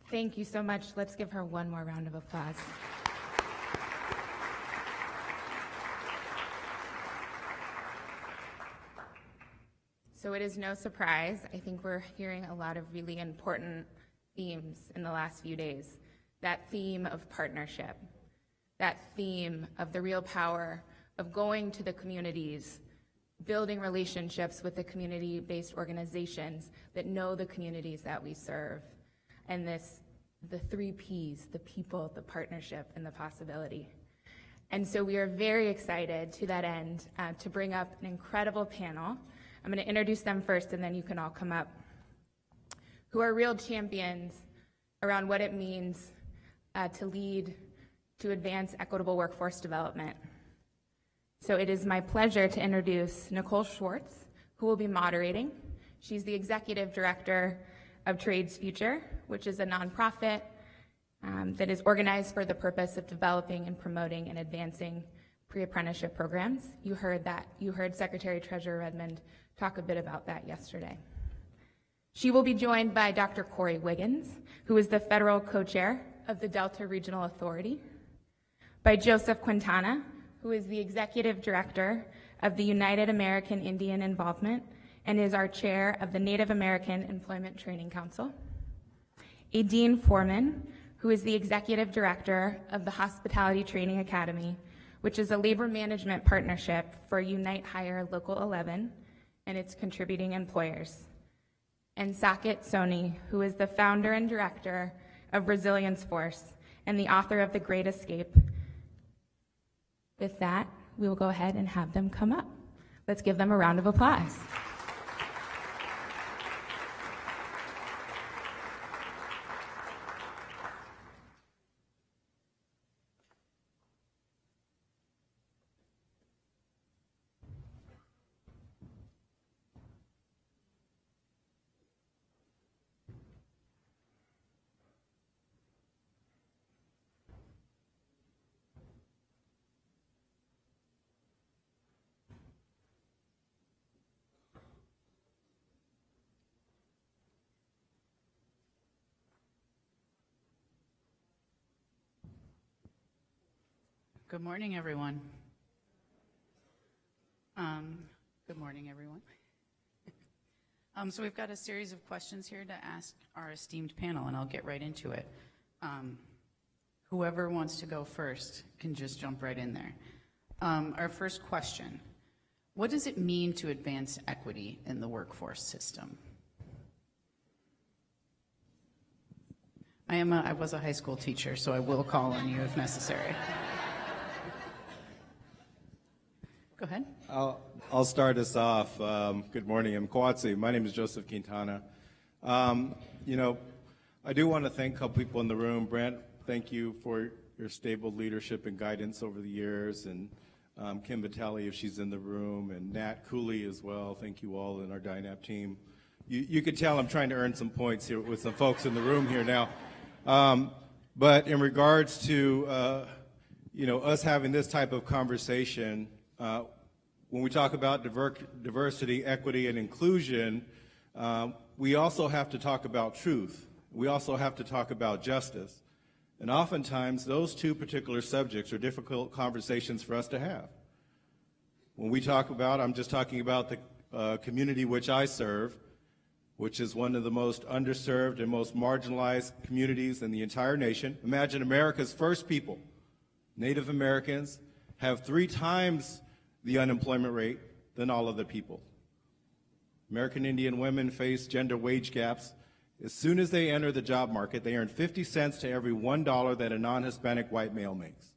Thank you so much. Let's give her one more round of applause. So it is no surprise, I think we're hearing a lot of really important themes in the last few days. That theme of partnership, that theme of the real power of going to the communities, building relationships with the community-based organizations that know the communities that we serve. And the 3 Ps, the people, the partnership, and the possibility. And so we are very excited to that end to bring up an incredible panel. I'm going to introduce them first, and then you can all come up, who are real champions around what it means to lead, to advance equitable workforce development. So it is my pleasure to introduce Nicole Schwartz, who will be moderating. She's the Executive Director of Trades Future, which is a nonprofit that is organized for the purpose of developing and promoting and advancing pre-apprenticeship programs. You heard Secretary Treasurer Redmond talk a bit about that yesterday. She will be joined by Dr. Corey Wiggins, who is the federal co-chair of the Delta Regional Authority, by Joseph Quintana, who is the Executive Director of the United American Indian Involvement and is our chair of the Native American Employment Training Council. Dean Foreman, who is the Executive Director of the Hospitality Training Academy, which is a labor management partnership for Unite Hire Local 11 and its contributing employers. And Saket Soni, who is the founder and director of Resilience Force and the author of The Great Escape. With that, we will go ahead and have them come up. Let's give them a round of applause. Good morning, everyone. Good morning, everyone. So we've got a series of questions here to ask our esteemed panel, and I'll get right into it. Whoever wants to go first can just jump right in there. Our first question: what does it mean to advance equity in the workforce system? I was a high school teacher, so I will call on you if necessary. Go ahead. I'll start us off. Good morning. I'm Kwatsi. My name is Joseph Quintana. I do want to thank a couple people in the room. Brent, thank you for your stable leadership and guidance over the years, and Kim Vitale, if she's in the room, and Nat Cooley as well. Thank you all in our DINAP team. You can tell I'm trying to earn some points here with some folks in the room here now. But in regards to us having this type of conversation, when we talk about diversity, equity, and inclusion, we also have to talk about truth. We also have to talk about justice. And oftentimes, those two particular subjects are difficult conversations for us to have. When we talk about, I'm just talking about the community which I serve, which is one of the most underserved and most marginalized communities in the entire nation. Imagine America's first people, Native Americans, have 3 times the unemployment rate than all other people. American Indian women face gender wage gaps. As soon as they enter the job market, they earn 50 cents to every $1 that a non-Hispanic white male makes.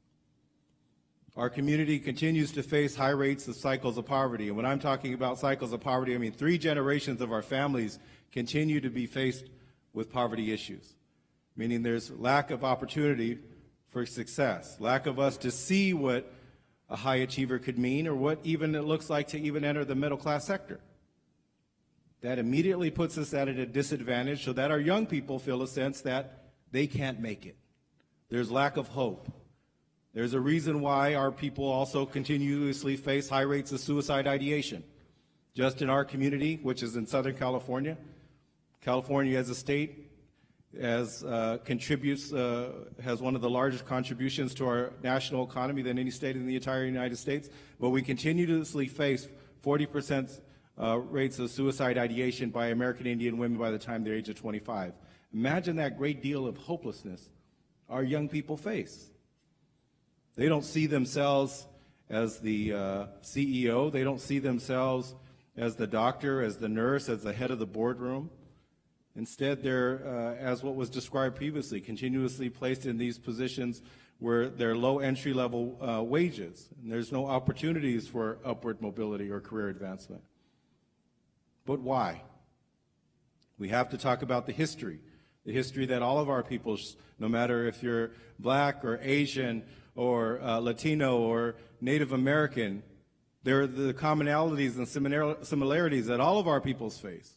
Our community continues to face high rates of cycles of poverty. And when I'm talking about cycles of poverty, I mean 3 generations of our families continue to be faced with poverty issues, meaning there's lack of opportunity for success, lack of us to see what a high achiever could mean, or what even it looks like to even enter the middle class sector. That immediately puts us at a disadvantage, so that our young people feel a sense that they can't make it. There's lack of hope. There's a reason why our people also continuously face high rates of suicide ideation. Just in our community, which is in Southern California, California as a state contributes, has one of the largest contributions to our national economy than any state in the entire United States, but we continuously face 40% rates of suicide ideation by American Indian women by the time they're age of 25. Imagine that great deal of hopelessness our young people face. They don't see themselves as the CEO. They don't see themselves as the doctor, as the nurse, as the head of the boardroom. Instead, they're, as what was described previously, continuously placed in these positions where they're low entry-level wages, and there's no opportunities for upward mobility or career advancement. But why? We have to talk about the history that all of our peoples, no matter if you're black or Asian or Latino or Native American, there are the commonalities and similarities that all of our peoples face.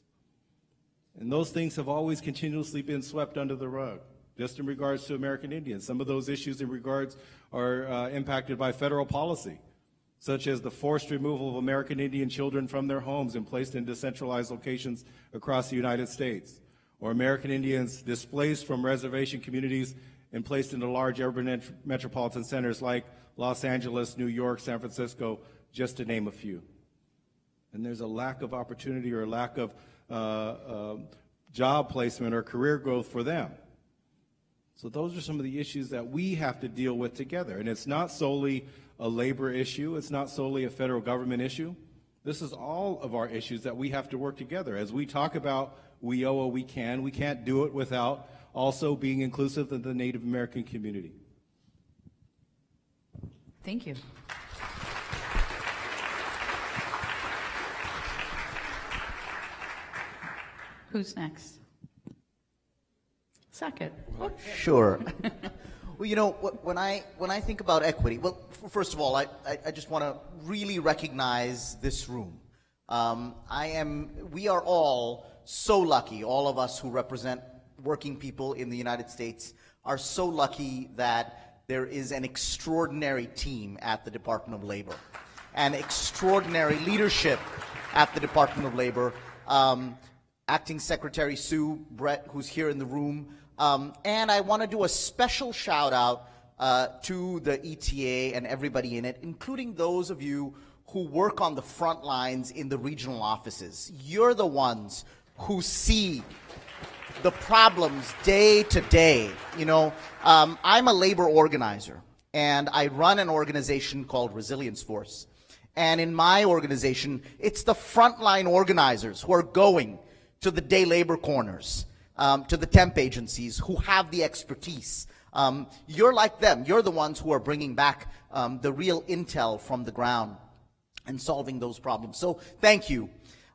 And those things have always continuously been swept under the rug, just in regards to American Indians. Some of those issues in regards are impacted by federal policy, such as the forced removal of American Indian children from their homes and placed in decentralized locations across the United States, or American Indians displaced from reservation communities and placed into large urban metropolitan centers like Los Angeles, New York, San Francisco, just to name a few. And there's a lack of opportunity or a lack of job placement or career growth for them. So those are some of the issues that we have to deal with together. And it's not solely a labor issue. It's not solely a federal government issue. This is all of our issues that we have to work together. As we talk about we owe, we can't do it without also being inclusive of the Native American community. Thank you. Who's next? Second. Sure. Well, you know, when I think about equity, well, first of all, I just want to really recognize this room. We are all so lucky, all of us who represent working people in the United States are so lucky that there is an extraordinary team at the Department of Labor, and extraordinary leadership at the Department of Labor. Acting Secretary Sue, Brett, who's here in the room. And I want to do a special shout out to the ETA and everybody in it, including those of you who work on the front lines in the regional offices. You're the ones who see the problems day to day. You know, I'm a labor organizer, and I run an organization called Resilience Force. And in my organization, it's the frontline organizers who are going to the day labor corners, to the temp agencies who have the expertise. You're like them. You're the ones who are bringing back the real intel from the ground and solving those problems. So thank you.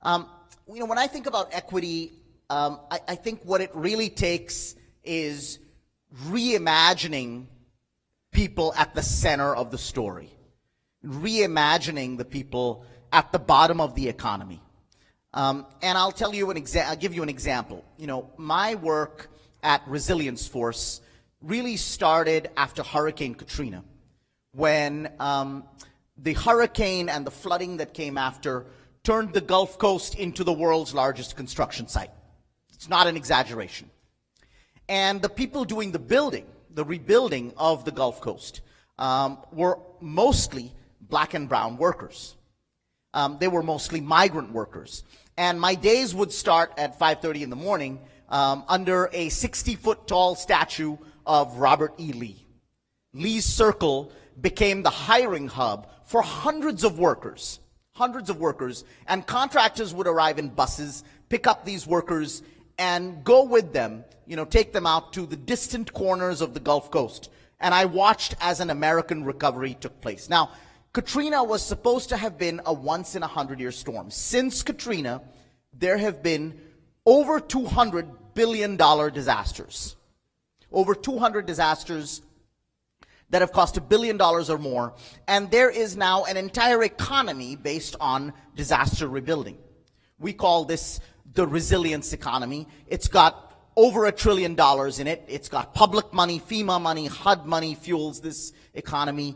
You know, when I think about equity, I think what it really takes is reimagining people at the center of the story, reimagining the people at the bottom of the economy. And I'll tell you I'll give you an example. You know, my work at Resilience Force really started after Hurricane Katrina, when the hurricane and the flooding that came after turned the Gulf Coast into the world's largest construction site. It's not an exaggeration. And the people doing the rebuilding of the Gulf Coast, were mostly black and brown workers. They were mostly migrant workers. And my days would start at 5:30 in the morning under a 60-foot tall statue of Robert E. Lee. Lee's Circle became the hiring hub for hundreds of workers, and contractors would arrive in buses, pick up these workers, and go with them, you know, take them out to the distant corners of the Gulf Coast. And I watched as an American recovery took place. Now, Katrina was supposed to have been a once-in-a-100-year storm. Since Katrina, there have been over $200 billion disasters. Over 200 disasters that have cost $1 billion or more. And there is now an entire economy based on disaster rebuilding. We call this the resilience economy. It's got over $1 trillion in it. It's got public money, FEMA money, HUD money fuels this economy,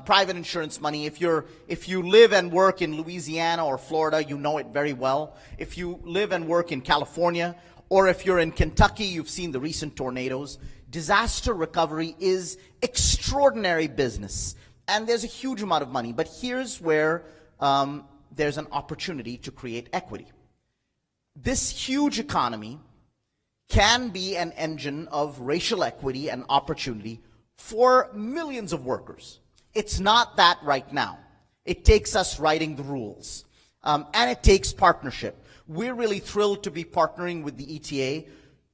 private insurance money. If you live and work in Louisiana or Florida, you know it very well. If you live and work in California or if you're in Kentucky, you've seen the recent tornadoes. Disaster recovery is extraordinary business, and there's a huge amount of money. But here's where there's an opportunity to create equity. This huge economy can be an engine of racial equity and opportunity for millions of workers. It's not that right now. It takes us writing the rules, and it takes partnership. We're really thrilled to be partnering with the ETA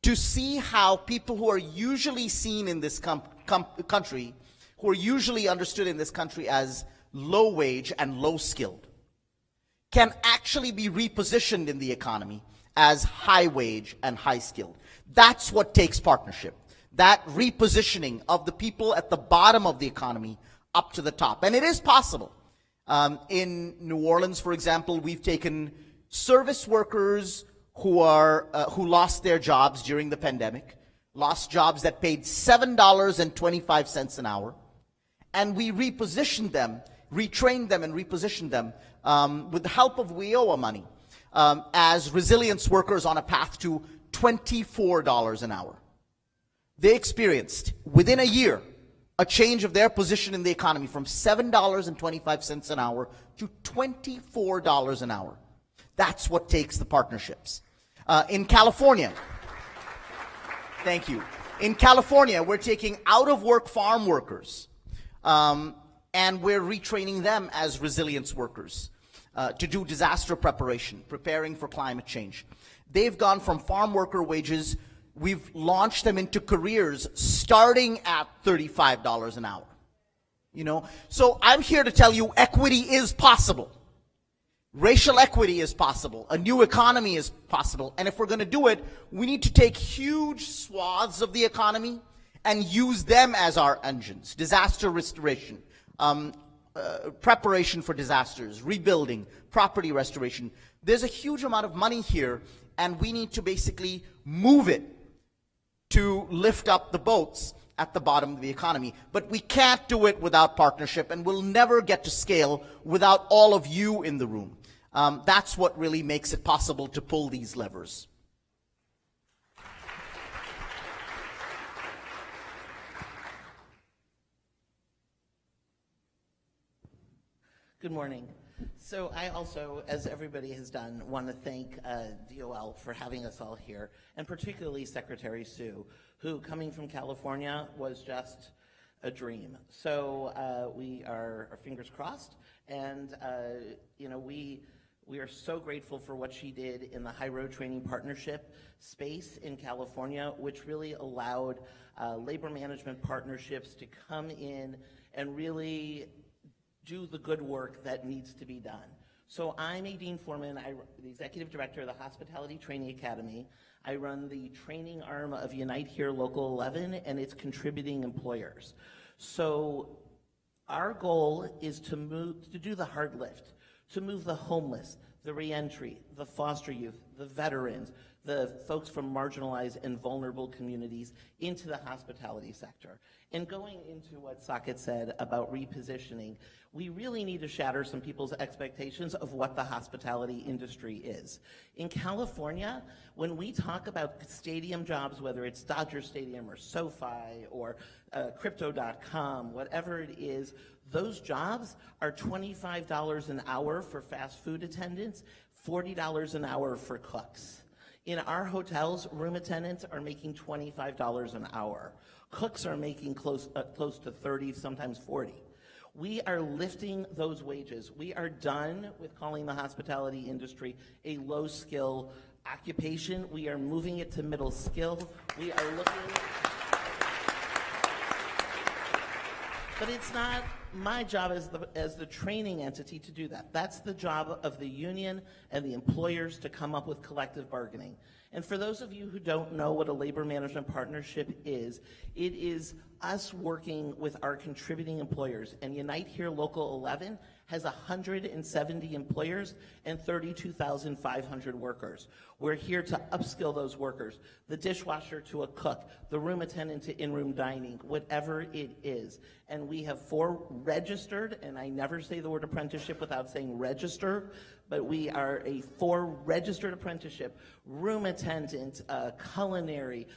to see how people who are usually seen in this country, who are usually understood in this country as low wage and low skilled, can actually be repositioned in the economy as high wage and high skilled. That's what takes partnership. That repositioning of the people at the bottom of the economy up to the top. And it is possible. In New Orleans, for example, we've taken service workers who lost their jobs during the pandemic, lost jobs that paid $7.25 an hour, and we repositioned them, retrained them and repositioned them with the help of WIOA money as resilience workers on a path to $24 an hour. They experienced, within a year, a change of their position in the economy from $7.25 an hour to $24 an hour. That's what takes the partnerships. In California, thank you. In California, we're taking out-of-work farm workers, and we're retraining them as resilience workers to do disaster preparation, preparing for climate change. They've gone from farm worker wages. We've launched them into careers starting at $35 an hour. You know, so I'm here to tell you equity is possible. Racial equity is possible. A new economy is possible. And if we're going to do it, we need to take huge swaths of the economy and use them as our engines. Disaster restoration, preparation for disasters, rebuilding, property restoration. There's a huge amount of money here, and we need to basically move it to lift up the boats at the bottom of the economy. But we can't do it without partnership, and we'll never get to scale without all of you in the room. That's what really makes it possible to pull these levers. Good morning. So I also, as everybody has done, want to thank DOL for having us all here, and particularly Secretary Sue, who, coming from California, was just a dream. So we are, our fingers crossed, and you know, we are so grateful for what she did in the High Road Training Partnership space in California, which really allowed labor management partnerships to come in and really do the good work that needs to be done. So I'm Dean Foreman, the Executive Director of the Hospitality Training Academy. I run the training arm of Unite Here Local 11 and its contributing employers. So our goal is to do the hard lift, to move the homeless, the reentry, the foster youth, the veterans, the folks from marginalized and vulnerable communities into the hospitality sector. And going into what Saket said about repositioning, we really need to shatter some people's expectations of what the hospitality industry is. In California, when we talk about stadium jobs, whether it's Dodger Stadium or SoFi or Crypto.com, whatever it is, those jobs are $25 an hour for fast food attendants, $40 an hour for cooks. In our hotels, room attendants are making $25 an hour. Cooks are making close to 30, sometimes 40. We are lifting those wages. We are done with calling the hospitality industry a low-skill occupation. We are moving it to middle skill. We are looking... But it's not my job as the training entity to do that. That's the job of the union and the employers to come up with collective bargaining. And for those of you who don't know what a labor management partnership is, it is us working with our contributing employers. And Unite Here Local 11 has 170 employers and 32,500 workers. We're here to upskill those workers, the dishwasher to a cook, the room attendant to in-room dining, whatever it is. And we have 4 registered, and I never say the word apprenticeship without saying register, but we are for registered apprenticeship, room attendant, culinary,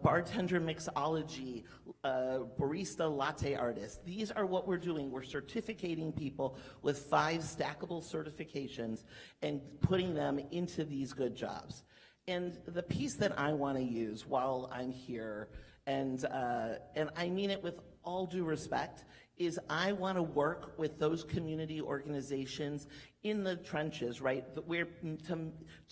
bartender mixology, barista latte artist. These are what we're doing. We're certificating people with 5 stackable certifications and putting them into these good jobs. And the piece that I want to use while I'm here, and I mean it with all due respect, is I want to work with those community organizations in the trenches, right? Where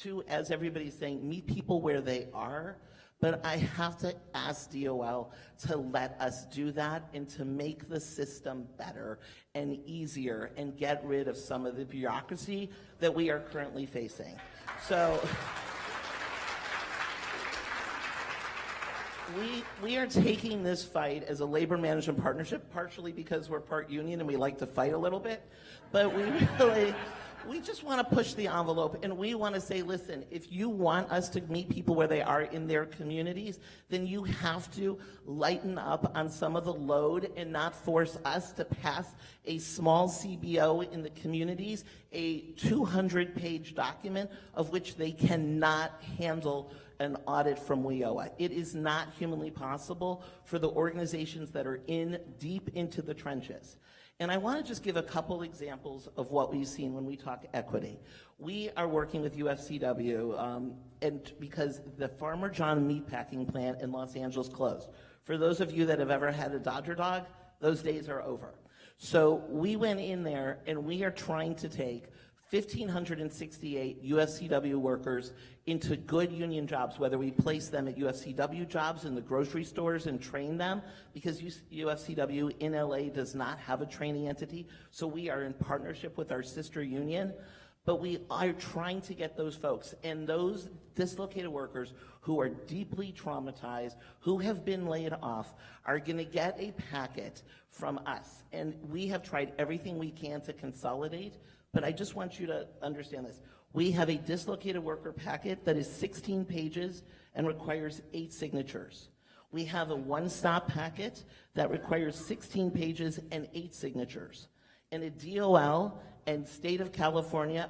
to, as everybody's saying, meet people where they are. But I have to ask DOL to let us do that and to make the system better and easier and get rid of some of the bureaucracy that we are currently facing. So we are taking this fight as a labor management partnership, partially because we're part union and we like to fight a little bit, but we just want to push the envelope, and we want to say, listen, if you want us to meet people where they are in their communities, then you have to lighten up on some of the load and not force us to pass a small CBO in the communities, a 200-page document of which they cannot handle an audit from WIOA. It is not humanly possible for the organizations that are deep into the trenches. And I want to just give a couple examples of what we've seen when we talk equity. We are working with UFCW, and because the Farmer John meatpacking plant in Los Angeles closed. For those of you that have ever had a Dodger dog, those days are over. So we went in there and we are trying to take 1,568 UFCW workers into good union jobs, whether we place them at UFCW jobs in the grocery stores and train them, because UFCW in LA does not have a training entity, so we are in partnership with our sister union, but we are trying to get those folks and those dislocated workers who are deeply traumatized, who have been laid off, are gonna get a packet from us. And we have tried everything we can to consolidate, but I just want you to understand this. We have a dislocated worker packet that is 16 pages and requires 8 signatures. We have a one-stop packet that requires 16 pages and 8 signatures. And a DOL and State of California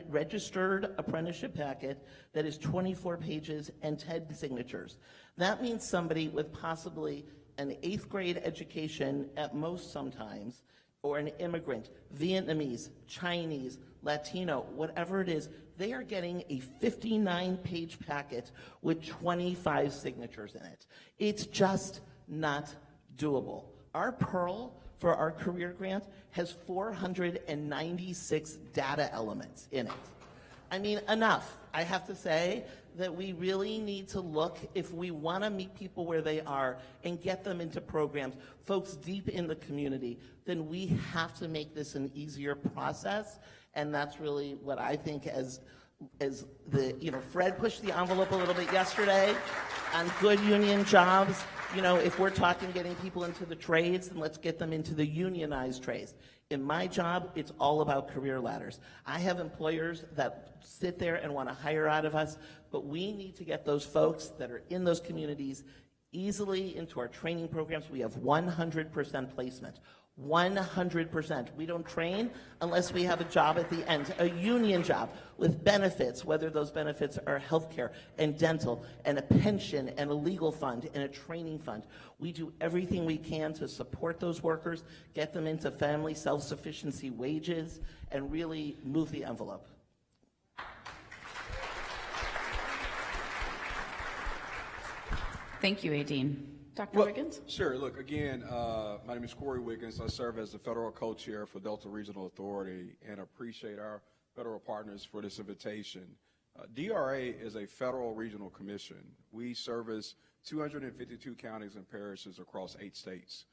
registered apprenticeship packet that is 24 pages and 10 signatures. That means somebody with possibly an 8th grade education at most sometimes, or an immigrant, Vietnamese, Chinese, Latino, whatever it is, they are getting a 59-page packet with 25 signatures in it. It's just not doable. Our Pearl for our career grant has 496 data elements in it. I mean, enough. I have to say that we really need to look, if we want to meet people where they are and get them into programs, folks deep in the community, then we have to make this an easier process. And that's really what I think as the, Fred pushed the envelope a little bit yesterday on good union jobs. If we're talking getting people into the trades, then let's get them into the unionized trades. In my job, it's all about career ladders. I have employers that sit there and want to hire out of us, but we need to get those folks that are in those communities easily into our training programs. We have 100% placement. 100%. We don't train unless we have a job at the end, a union job with benefits, whether those benefits are healthcare and dental and a pension and a legal fund and a training fund. We do everything we can to support those workers, get them into family self-sufficiency wages, and really move the envelope. Thank you, Aideen. Dr. Wiggins? Sure. Look, again, my name is Corey Wiggins. I serve as the federal co-chair for Delta Regional Authority and appreciate our federal partners for this invitation. DRA is a federal regional commission. We service 252 counties and parishes across 8 states.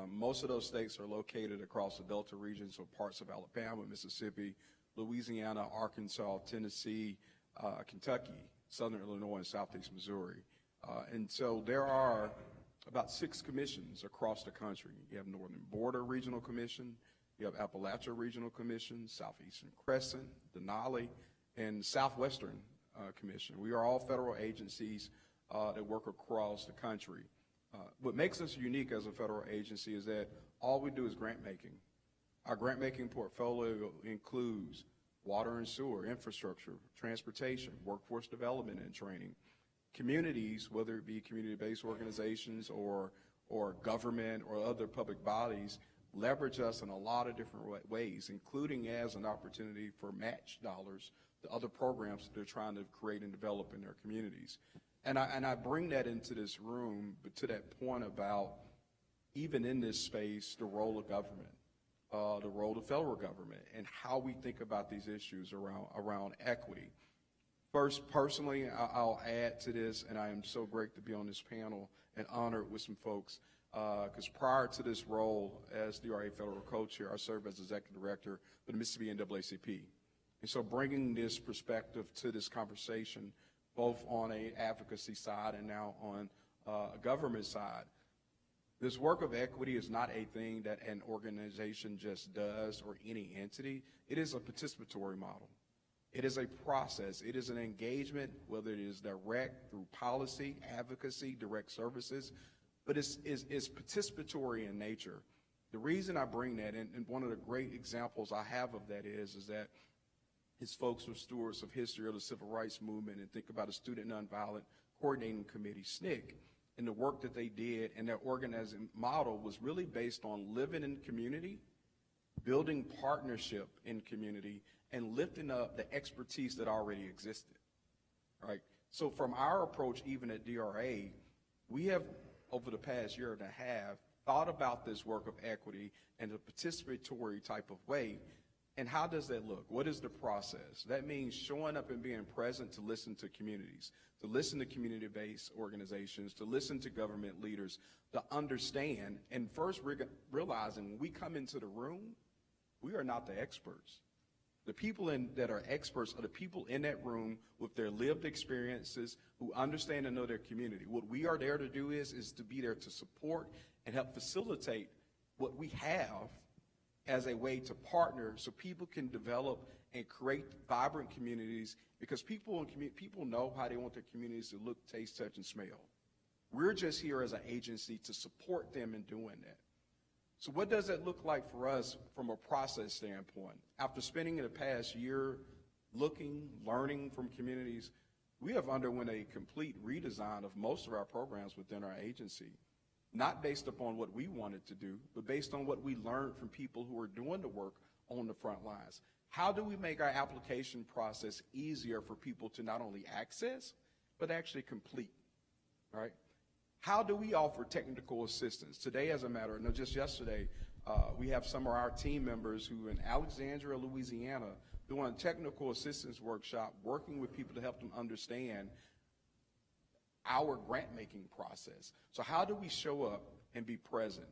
Most of those states are located across the Delta region, so parts of Alabama, Mississippi, Louisiana, Arkansas, Tennessee, Kentucky, Southern Illinois, and Southeast Missouri. And so there are about 6 commissions across the country. You have Northern Border Regional Commission, you have Appalachia Regional Commission, Southeastern Crescent, Denali, and Southwestern Commission. We are all federal agencies that work across the country. What makes us unique as a federal agency is that all we do is grant making. Our grant making portfolio includes water and sewer, infrastructure, transportation, workforce development and training. Communities, whether it be community-based organizations or government or other public bodies, leverage us in a lot of different ways, including as an opportunity for match dollars to other programs that they're trying to create and develop in their communities. And I bring that into this room, but to that point about, even in this space, the role of government, the role of federal government, and how we think about these issues around equity. First, personally, I'll add to this, and I am so great to be on this panel and honored with some folks, because prior to this role as DRA Federal Co-Chair, I served as Executive Director for the Mississippi NAACP. And so bringing this perspective to this conversation, both on an advocacy side and now on a government side, this work of equity is not a thing that an organization just does or any entity. It is a participatory model. It is a process. It is an engagement, whether it is direct through policy, advocacy, direct services, but it's participatory in nature. The reason I bring that, and one of the great examples I have of that is that his folks were stewards of history of the civil rights movement, and think about a Student Nonviolent Coordinating Committee, SNCC, and the work that they did, and their organizing model was really based on living in community, building partnership in community, and lifting up the expertise that already existed, right? So from our approach, even at DRA, we have, over the past year and a half, thought about this work of equity in a participatory type of way. And how does that look? What is the process? That means showing up and being present to listen to communities, to listen to community-based organizations, to listen to government leaders, to understand, and first realizing when we come into the room, we are not the experts. The people that are experts are the people in that room with their lived experiences, who understand and know their community. What we are there to do is to be there to support and help facilitate what we have as a way to partner so people can develop and create vibrant communities, because people know how they want their communities to look, taste, touch, and smell. We're just here as an agency to support them in doing that. So what does that look like for us from a process standpoint? After spending the past year looking, learning from communities, we have underwent a complete redesign of most of our programs within our agency, not based upon what we wanted to do, but based on what we learned from people who are doing the work on the front lines. How do we make our application process easier for people to not only access, but actually complete, right? How do we offer technical assistance? Today, as a matter, no, just yesterday, we have some of our team members who in Alexandria, Louisiana, doing a technical assistance workshop, working with people to help them understand our grant-making process. So how do we show up and be present?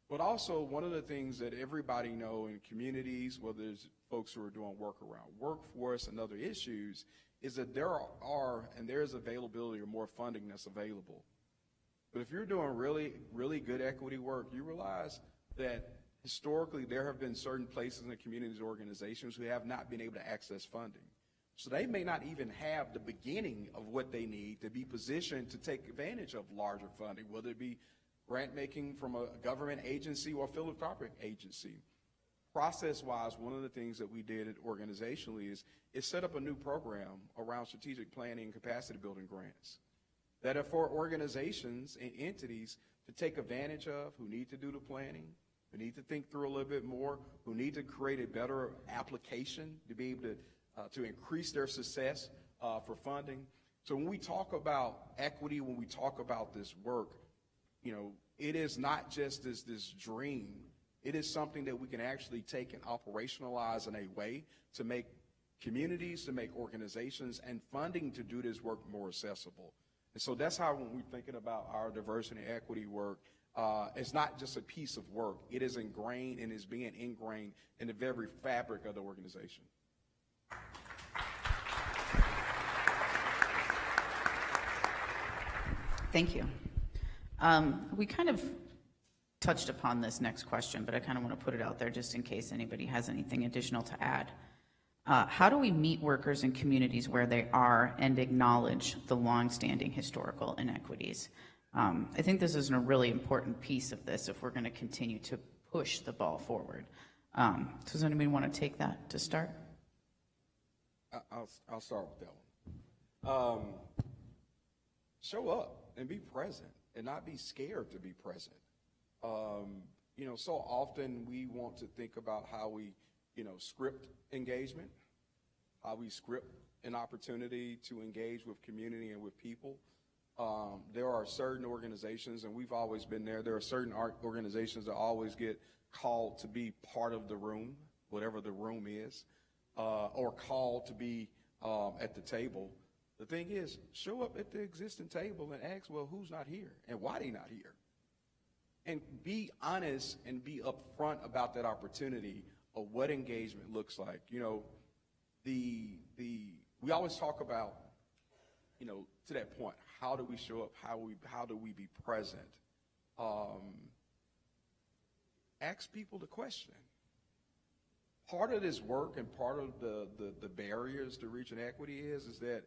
But also, one of the things that everybody know in communities, whether it's folks who are doing work around workforce and other issues, is that there is availability or more funding that's available. But if you're doing really, really good equity work, you realize that historically there have been certain places in the communities organizations who have not been able to access funding. So they may not even have the beginning of what they need to be positioned to take advantage of larger funding, whether it be grant making from a government agency or philanthropic agency. Process-wise, one of the things that we did organizationally is set up a new program around strategic planning and capacity building grants that are for organizations and entities to take advantage of, who need to do the planning, who need to think through a little bit more, who need to create a better application to be able to increase their success for funding. So when we talk about equity, when we talk about this work, you know, it is not just this dream. It is something that we can actually take and operationalize in a way to make communities, to make organizations, and funding to do this work more accessible. And so that's how, when we're thinking about our diversity and equity work, it's not just a piece of work. It is ingrained and is being ingrained in the very fabric of the organization. Thank you. We kind of touched upon this next question, but I kind of want to put it out there just in case anybody has anything additional to add. How do we meet workers in communities where they are and acknowledge the longstanding historical inequities? I think this is a really important piece of this if we're going to continue to push the ball forward. Does anybody want to take that to start? I'll start with that one. Show up and be present and not be scared to be present. So often we want to think about how we, script engagement, how we script an opportunity to engage with community and with people. There are certain organizations, and we've always been there, there are certain organizations that always get called to be part of the room, whatever the room is, or called to be at the table. The thing is, show up at the existing table and ask, well, who's not here and why they not here? And be honest and be upfront about that opportunity of what engagement looks like. We always talk about, to that point, how do we show up? How do we be present? Ask people the question. Part of this work and part of the barriers to reaching equity is that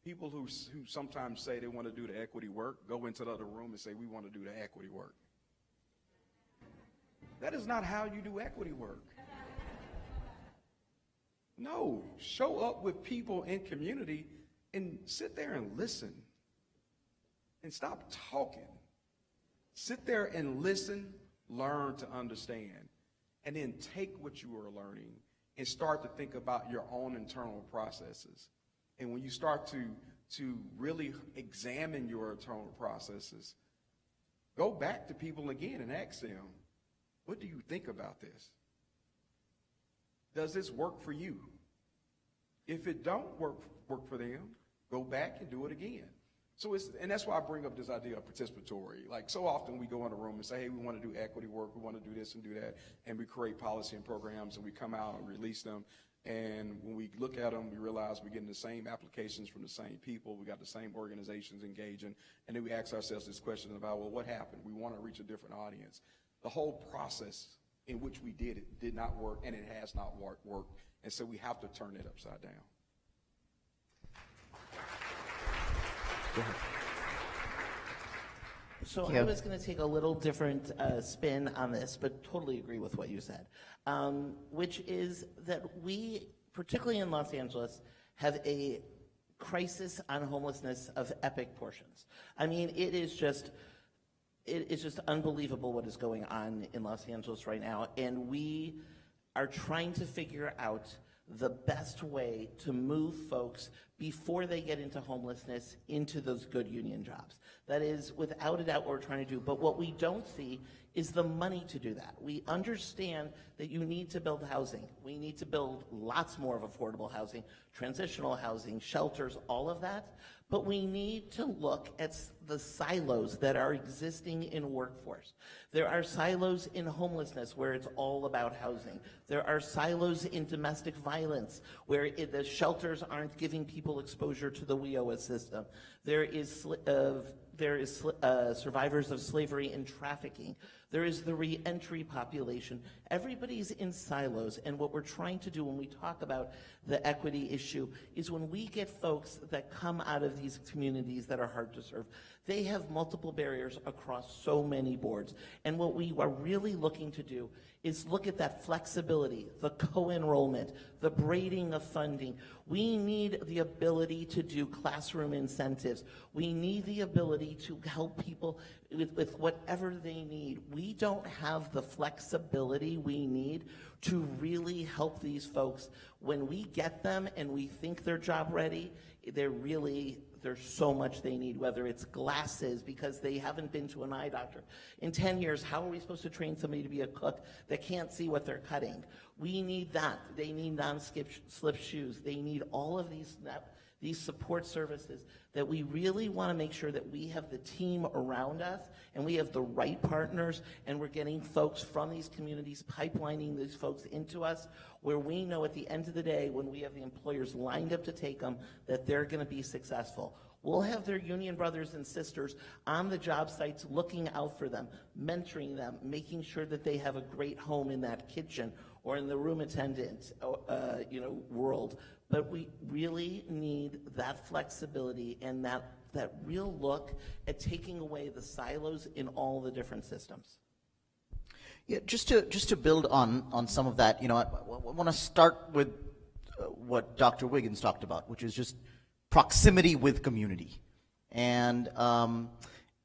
people who sometimes say they want to do the equity work go into the other room and say, we want to do the equity work. That is not how you do equity work. No, show up with people in community and sit there and listen and stop talking. Sit there and listen, learn to understand, and then take what you are learning and start to think about your own internal processes. And when you start to really examine your internal processes, go back to people again and ask them, what do you think about this? Does this work for you? If it don't work for them, go back and do it again. And that's why I bring up this idea of participatory. Like, so often we go in a room and say, hey, we want to do equity work, we want to do this and do that, and we create policy and programs, and we come out and release them. And when we look at them, we realize we're getting the same applications from the same people, we got the same organizations engaging, and then we ask ourselves this question about, well, what happened? We want to reach a different audience. The whole process in which we did it did not work, and it has not worked, and so we have to turn it upside down. So I was going to take a little different spin on this, but totally agree with what you said, which is that we, particularly in Los Angeles, have a crisis on homelessness of epic portions. I mean, it is just unbelievable what is going on in Los Angeles right now, and we are trying to figure out the best way to move folks before they get into homelessness into those good union jobs. That is, without a doubt, what we're trying to do. But what we don't see is the money to do that. We understand that you need to build housing. We need to build lots more of affordable housing, transitional housing, shelters, all of that. But we need to look at the silos that are existing in workforce. There are silos in homelessness where it's all about housing. There are silos in domestic violence where the shelters aren't giving people exposure to the WIOA system. There is survivors of slavery and trafficking. There is the re-entry population. Everybody's in silos, and what we're trying to do when we talk about the equity issue is when we get folks that come out of these communities that are hard to serve, they have multiple barriers across so many boards. And what we are really looking to do is look at that flexibility, the co-enrollment, the braiding of funding. We need the ability to do classroom incentives. We need the ability to help people with whatever they need. We don't have the flexibility we need to really help these folks. When we get them and we think they're job ready, there's so much they need, whether it's glasses because they haven't been to an eye doctor. In 10 years, how are we supposed to train somebody to be a cook that can't see what they're cutting? We need that. They need non-slip shoes. They need all of these support services that we really want to make sure that we have the team around us and we have the right partners and we're getting folks from these communities, pipelining these folks into us where we know at the end of the day when we have the employers lined up to take them that they're going to be successful. We'll have their union brothers and sisters on the job sites looking out for them, mentoring them, making sure that they have a great home in that kitchen or in the room attendant world. But we really need that flexibility and that real look at taking away the silos in all the different systems. Yeah, just to build on some of that, I want to start with what Dr. Wiggins talked about, which is just proximity with community. And I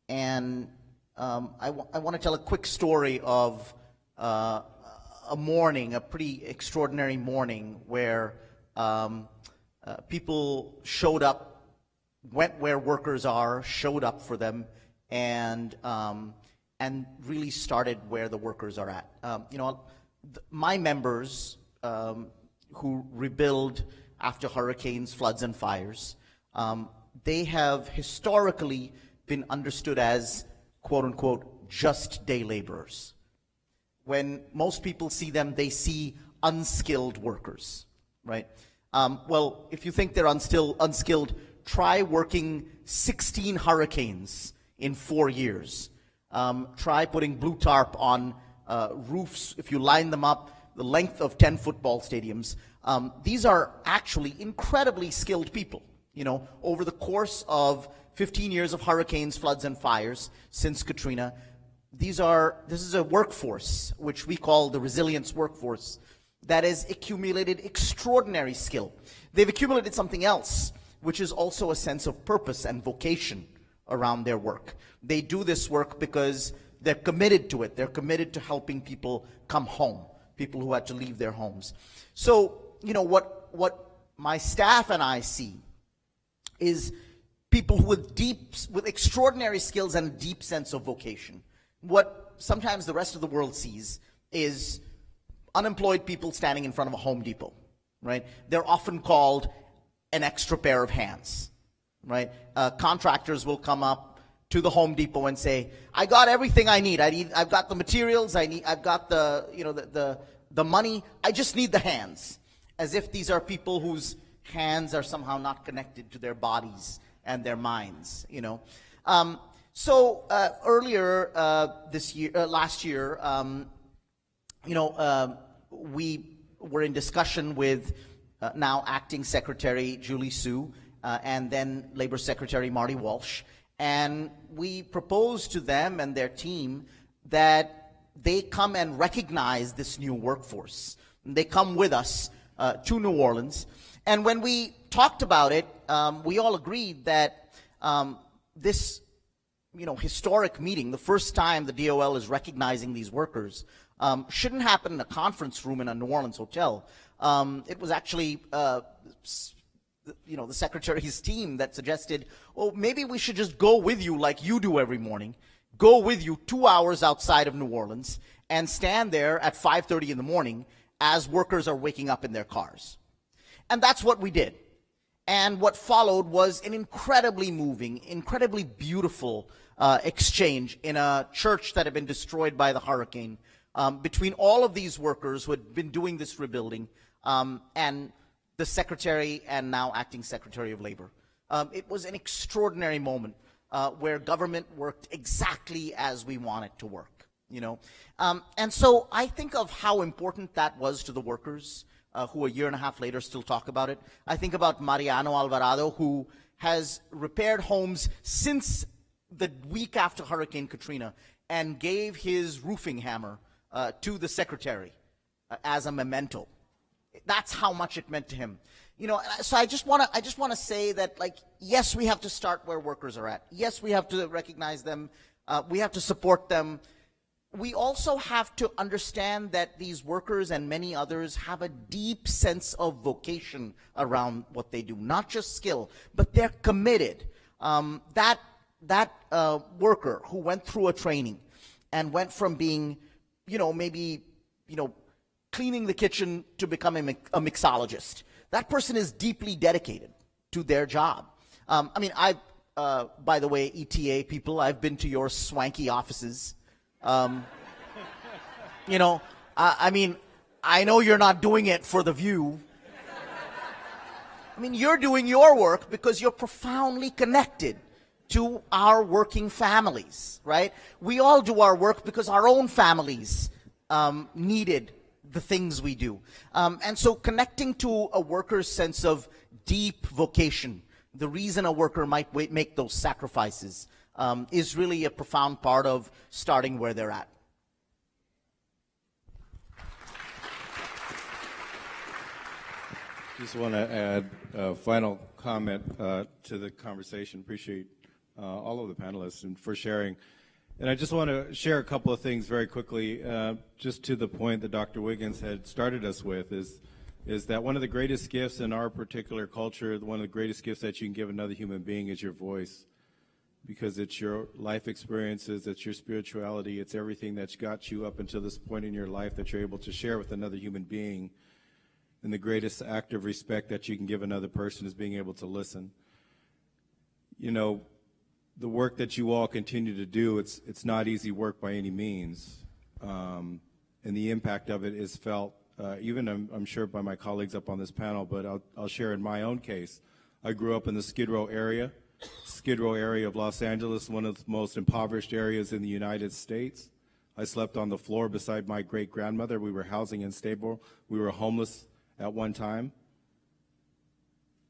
want to tell a quick story of a morning, a pretty extraordinary morning, where people showed up, went where workers are, showed up for them, and really started where the workers are at. My members who rebuild after hurricanes, floods, and fires, they have historically been understood as, quote unquote, just day laborers. When most people see them, they see unskilled workers, right? Well, if you think they're unskilled, try working 16 hurricanes in 4 years. Try putting blue tarp on roofs, if you line them up, the length of 10 football stadiums. These are actually incredibly skilled people. Over the course of 15 years of hurricanes, floods, and fires since Katrina, this is a workforce, which we call the resilience workforce, that has accumulated extraordinary skill. They've accumulated something else, which is also a sense of purpose and vocation around their work. They do this work because they're committed to it. They're committed to helping people come home, people who had to leave their homes. So, what my staff and I see is people with extraordinary skills and a deep sense of vocation. What sometimes the rest of the world sees is unemployed people standing in front of a Home Depot, right? They're often called an extra pair of hands, right? Contractors will come up to the Home Depot and say, I got everything I need. I've got the materials. I've got the money. I just need the hands. As if these are people whose hands are somehow not connected to their bodies and their minds, So earlier last year, we were in discussion with now Acting Secretary Julie Su and then Labor Secretary Marty Walsh, and we proposed to them and their team that they come and recognize this new workforce. They come with us to New Orleans, and when we talked about it, we all agreed that this historic meeting, the first time the DOL is recognizing these workers, shouldn't happen in a conference room in a New Orleans hotel. It was actually, the Secretary's team that suggested, maybe we should just go with you like you do every morning, go with you 2 hours outside of New Orleans and stand there at 5:30 in the morning as workers are waking up in their cars. And that's what we did. And what followed was an incredibly moving, incredibly beautiful exchange in a church that had been destroyed by the hurricane between all of these workers who had been doing this rebuilding and the Secretary and now Acting Secretary of Labor. It was an extraordinary moment where government worked exactly as we want it to work, And so I think of how important that was to the workers who a year and a half later still talk about it. I think about Mariano Alvarado, who has repaired homes since the week after Hurricane Katrina and gave his roofing hammer to the Secretary as a memento. That's how much it meant to him. So I just want to say that, yes, we have to start where workers are at. Yes, we have to recognize them. We have to support them. We also have to understand that these workers and many others have a deep sense of vocation around what they do, not just skill, but they're committed. That worker who went through a training and went from being, cleaning the kitchen to becoming a mixologist, that person is deeply dedicated to their job. By the way, ETA people, I've been to your swanky offices. I know you're not doing it for the view. You're doing your work because you're profoundly connected to our working families, right? We all do our work because our own families needed the things we do. And so connecting to a worker's sense of deep vocation, the reason a worker might make those sacrifices, is really a profound part of starting where they're at. Just want to add a final comment to the conversation. Appreciate all of the panelists and for sharing. And I just want to share a couple of things very quickly, just to the point that Dr. Wiggins had started us with, is that one of the greatest gifts in our particular culture, one of the greatest gifts that you can give another human being is your voice, because it's your life experiences, it's your spirituality, it's everything that's got you up until this point in your life that you're able to share with another human being. And the greatest act of respect that you can give another person is being able to listen. You know, the work that you all continue to do, it's not easy work by any means. And the impact of it is felt, even I'm sure by my colleagues up on this panel, but I'll share in my own case. I grew up in the Skid Row area of Los Angeles, one of the most impoverished areas in the United States. I slept on the floor beside my great-grandmother. We were housing unstable. We were homeless at one time.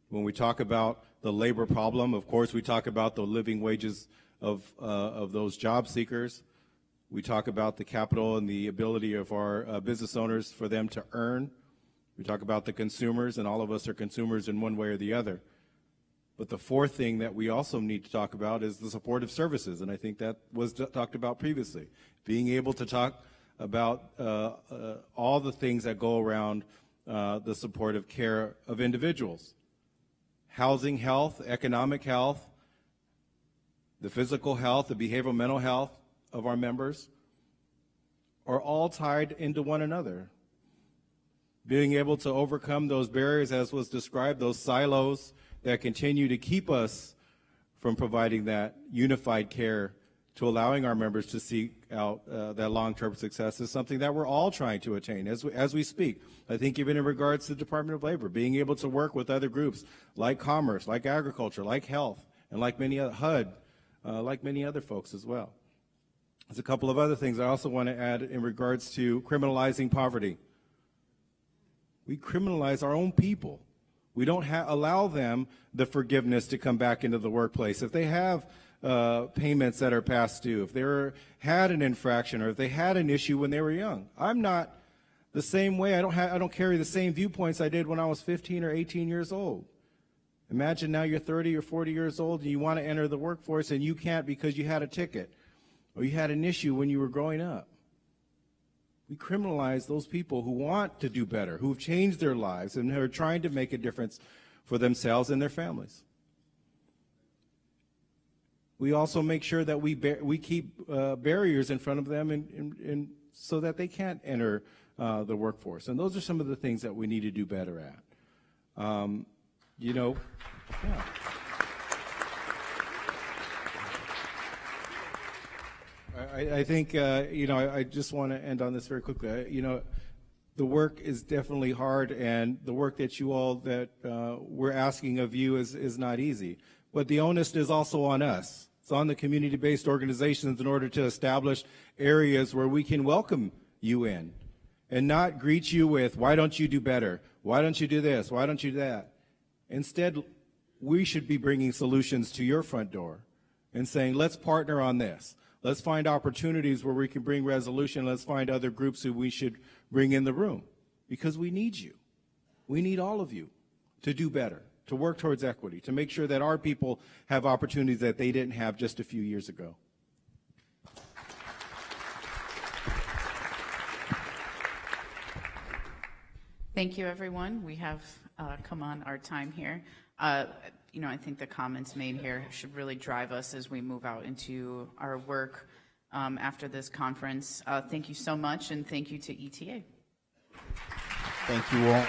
When we talk about the labor problem, of course, we talk about the living wages of those job seekers. We talk about the capital and the ability of our business owners for them to earn. We talk about the consumers, and all of us are consumers in one way or the other. But the fourth thing that we also need to talk about is the supportive services, and I think that was talked about previously. Being able to talk about all the things that go around the supportive care of individuals. Housing health, economic health, the physical health, the behavioral mental health of our members are all tied into one another. Being able to overcome those barriers, as was described, those silos that continue to keep us from providing that unified care, to allowing our members to seek out that long-term success, is something that we're all trying to attain as we speak. I think even in regards to the Department of Labor, being able to work with other groups like commerce, like agriculture, like health, and like many other, HUD, like many other folks as well. There's a couple of other things I also want to add in regards to criminalizing poverty. We criminalize our own people. We don't allow them the forgiveness to come back into the workplace. If they have payments that are past due, if they had an infraction, or if they had an issue when they were young. I'm not the same way. I don't carry the same viewpoints I did when I was 15 or 18 years old. Imagine now you're 30 or 40 years old and you want to enter the workforce and you can't because you had a ticket or you had an issue when you were growing up. We criminalize those people who want to do better, who've changed their lives and who are trying to make a difference for themselves and their families. We also make sure that we keep barriers in front of them and so that they can't enter the workforce. And those are some of the things that we need to do better at. You know, yeah. I think, you know, I just want to end on this very quickly. You know, the work is definitely hard, and the work that you all that we're asking of you is not easy. But the onus is also on us. It's on the community-based organizations in order to establish areas where we can welcome you in and not greet you with, why don't you do better? Why don't you do this? Why don't you do that? Instead, we should be bringing solutions to your front door and saying, let's partner on this. Let's find opportunities where we can bring resolution. Let's find other groups who we should bring in the room, because we need you. We need all of you to do better, to work towards equity, to make sure that our people have opportunities that they didn't have just a few years ago. Thank you, everyone. We have come on our time here. You know, I think the comments made here should really drive us as we move out into our work after this conference. Thank you so much, and thank you to ETA. Thank you all.